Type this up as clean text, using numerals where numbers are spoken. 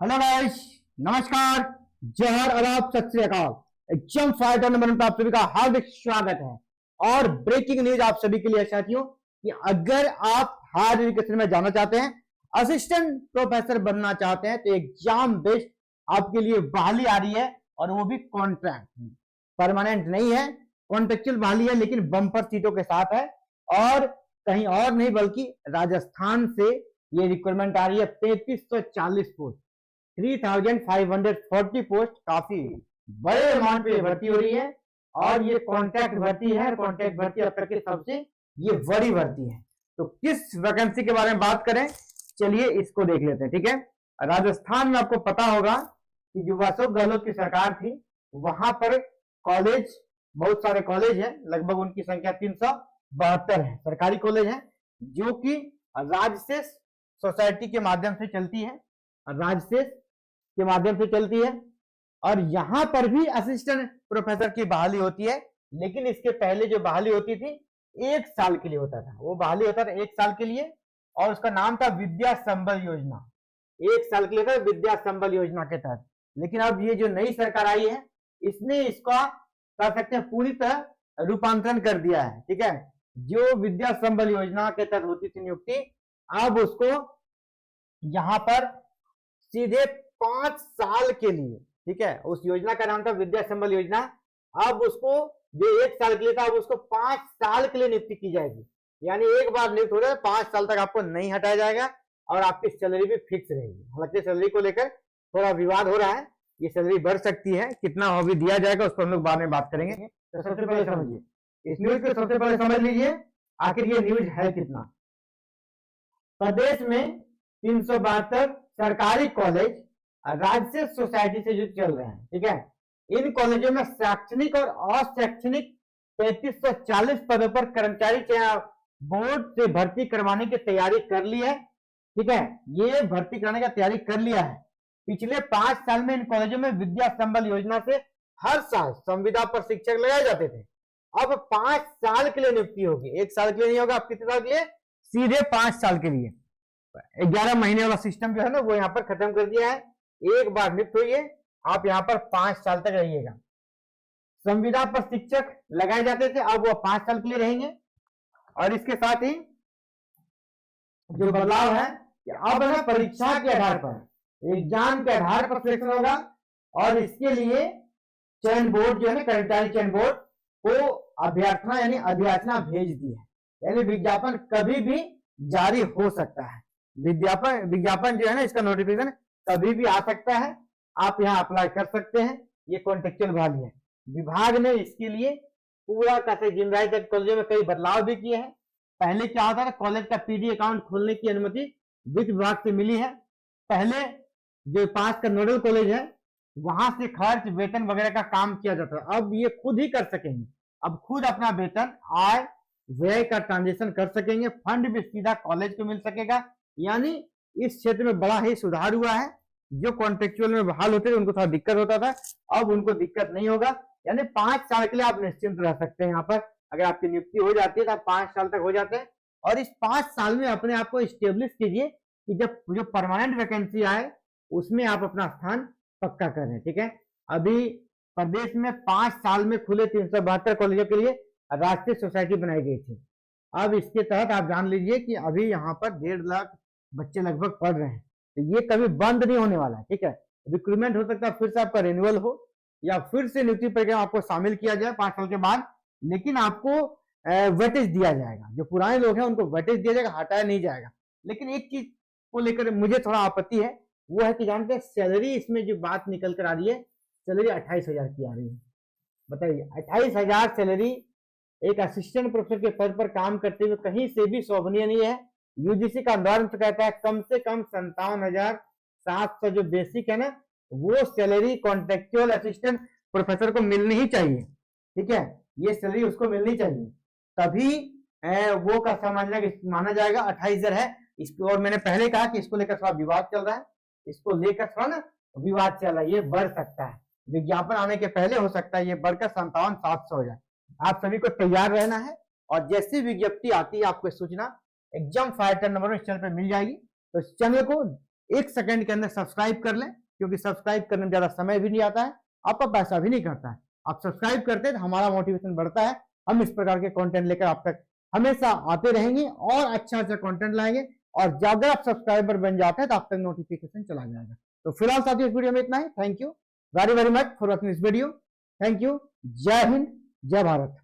Hello guys, नमस्कार, जय हर आदाब, सत श्री अकाल। एग्जाम फाइटर नंबर पर आप सभी का हार्दिक स्वागत है। और ब्रेकिंग न्यूज आप सभी के लिए साथियों कि अगर आप हायर एजुकेशन में जाना चाहते हैं, असिस्टेंट प्रोफेसर बनना चाहते हैं, तो एग्जाम बेस्ड आपके लिए बहाली आ रही है और वो भी कॉन्ट्रैक्ट, परमानेंट नहीं है, कॉन्ट्रेक्चुअल बहाली है, लेकिन बम्पर सीटों के साथ है। और कहीं और नहीं बल्कि राजस्थान से ये रिक्वायरमेंट आ रही है। 3340 पोस्ट, 3540 पोस्ट, काफी बड़े अमाउंट पे भर्ती हो रही है। और ये कॉन्ट्रैक्ट भर्ती है, कॉन्ट्रैक्ट भर्ती अब तक के सबसे ये बड़ी भर्ती है। तो किस वैकेंसी के बारे में बात करें, चलिए इसको देख लेते हैं। ठीक है, राजस्थान में आपको पता होगा कि जो अशोक गहलोत की सरकार थी, वहां पर कॉलेज, बहुत सारे कॉलेज है, लगभग उनकी संख्या 372 है, सरकारी कॉलेज है, जो कि राजशेष सोसाइटी के माध्यम से चलती है, राजशेष के माध्यम से चलती है। और यहां पर भी असिस्टेंट प्रोफेसर की बहाली होती है, लेकिन इसके पहले जो बहाली होती थी 1 साल के लिए होता था, वो बहाली होता था 1 साल के लिए, और उसका नाम था विद्या संबल योजना। 1 साल के लिए था विद्या संबल योजना के तहत। लेकिन अब ये जो नई सरकार आई है, इसने इसका कह सकते हैं पूरी तरह रूपांतरण कर दिया है। ठीक है, जो विद्या संबल योजना के तहत होती थी नियुक्ति, अब उसको यहां पर सीधे 5 साल के लिए, ठीक है, उस योजना का नाम था विद्या संबल योजना, अब उसको जो 1 साल के लिए था, अब उसको 5 साल के लिए नियुक्ति की जाएगी। यानी एक बार नियुक्त हो रहा है, 5 साल तक आपको नहीं हटाया जाएगा और आपकी सैलरी भी फिक्स रहेगी। हालांकि सैलरी को लेकर थोड़ा विवाद हो रहा है, ये सैलरी बढ़ सकती है, कितना भी दिया जाएगा उस पर हम लोग बाद में बात करेंगे। तो सबसे पहले समझिए इस न्यूज को, सबसे पहले समझ लीजिए आखिर ये न्यूज है कितना। प्रदेश में 372 सरकारी कॉलेज राजशेष सोसाइटी से जो चल रहे हैं, ठीक है, इन कॉलेजों में शैक्षणिक और अशैक्षणिक 3340 पदों पर कर्मचारी चयन बोर्ड से भर्ती करवाने की तैयारी कर ली है। ठीक है, ये भर्ती कराने का तैयारी कर लिया है। पिछले 5 साल में इन कॉलेजों में विद्या संबल योजना से हर साल संविदा पर शिक्षक लगाए जाते थे। अब 5 साल के लिए नियुक्ति होगी, 1 साल के लिए नहीं होगा, अब कितने साल के लिए, सीधे 5 साल के लिए। 11 महीने वाला सिस्टम जो है ना, वो यहाँ पर खत्म कर दिया है। एक बार नियुक्त हुई है, आप यहाँ पर 5 साल तक रहिएगा। संविदा पर शिक्षक लगाए जाते थे, अब वो 5 साल के लिए रहेंगे। और इसके साथ ही जो बदलाव है कि अब है परीक्षा के आधार पर, एग्जाम के आधार पर सिलेक्शन होगा। और इसके लिए चयन बोर्ड जो है ना, कर्मचारी चयन बोर्ड को अभ्यर्थना यानी अभ्यर्थना भेज दी है, यानी विज्ञापन कभी भी जारी हो सकता है। विज्ञापन जो है ना, इसका नोटिफिकेशन कभी भी आ सकता है, आप यहाँ अप्लाई कर सकते हैं। ये कॉन्ट्रेक्चुअल बहाली है। विभाग ने इसके लिए पूरा कैसे जिम्मेदारी तक कॉलेजों में कई बदलाव भी किए हैं। पहले क्या होता था, कॉलेज का पीडी अकाउंट खोलने की अनुमति वित्त विभाग से मिली है। पहले जो पास का नोडल कॉलेज है, वहां से खर्च वेतन वगैरह का काम किया जाता है, अब ये खुद ही कर सकेंगे। अब खुद अपना वेतन, आय, व्यय का ट्रांजेक्शन कर सकेंगे, फंड भी सीधा कॉलेज को मिल सकेगा। यानी इस क्षेत्र में बड़ा ही सुधार हुआ है। जो कॉन्ट्रेक्चुअल में बहाल होते थे उनको थोड़ा दिक्कत होता था, अब उनको दिक्कत नहीं होगा। यानी 5 साल के लिए आप निश्चिंत रह सकते हैं। यहाँ पर अगर आपकी नियुक्ति हो जाती है तो 5 साल तक हो जाते हैं। और इस 5 साल में अपने आप को स्टेब्लिश कीजिए कि जब जो परमानेंट वैकेंसी आए उसमें आप अपना स्थान पक्का करें। ठीक है, अभी प्रदेश में 5 साल में खुले 372 कॉलेजों के लिए राष्ट्रीय सोसाइटी बनाई गई थी। अब इसके तहत आप जान लीजिए कि अभी यहाँ पर 1.5 लाख बच्चे लगभग पढ़ रहे हैं, तो ये कभी बंद नहीं होने वाला है। ठीक है, रिक्रूटमेंट हो सकता है, फिर से आपका रिन्यूअल हो या फिर से नियुक्ति प्रक्रिया आपको शामिल किया जाए 5 साल के बाद, लेकिन आपको वेटेज दिया जाएगा। जो पुराने लोग हैं उनको वेटेज दिया जाएगा, हटाया नहीं जाएगा। लेकिन एक चीज को लेकर मुझे थोड़ा आपत्ति है, वो है कि जानते हैं सैलरी इसमें जो बात निकल कर आ रही है, सैलरी 28,000 की आ रही है। बताइए, 28,000 सैलरी एक असिस्टेंट प्रोफेसर के पद पर काम करते हुए कहीं से भी शोभनीय नहीं है। यूजीसी का नॉर्म कहता है कम से कम 57,700 जो बेसिक है ना, वो सैलरी कॉन्ट्रेक्चुअल असिस्टेंट प्रोफेसर को मिलनी ही चाहिए। ठीक है, ये सैलरी उसको मिलनी चाहिए, तभी वो का माना जाएगा 28,000 है इसको। और मैंने पहले कहा कि इसको लेकर थोड़ा विवाद चल रहा है, इसको लेकर थोड़ा ना विवाद चल रहा है, ये बढ़ सकता है, विज्ञापन आने के पहले हो सकता है ये बढ़कर 57,700 हो जाए। आप सभी को तैयार रहना है, और जैसी विज्ञप्ति आती है आपको सूचना एग्जाम फाइटर नंबर इस चैनल पर मिल जाएगी। तो इस चैनल को 1 सेकंड के अंदर सब्सक्राइब कर लें, क्योंकि सब्सक्राइब करने में ज्यादा समय भी नहीं आता है, आपका पैसा भी नहीं करता है। आप सब्सक्राइब करते हैं तो हमारा मोटिवेशन बढ़ता है, हम इस प्रकार के कंटेंट लेकर आप तक हमेशा आते रहेंगे और अच्छा अच्छा कंटेंट लाएंगे। और अगर आप सब्सक्राइबर बन जाते हैं तो आप तक नोटिफिकेशन चला जाएगा। तो फिलहाल साथियों इस वीडियो में इतना ही। Thank you very very much for watching this video. Thank you. जय हिंद, जय भारत।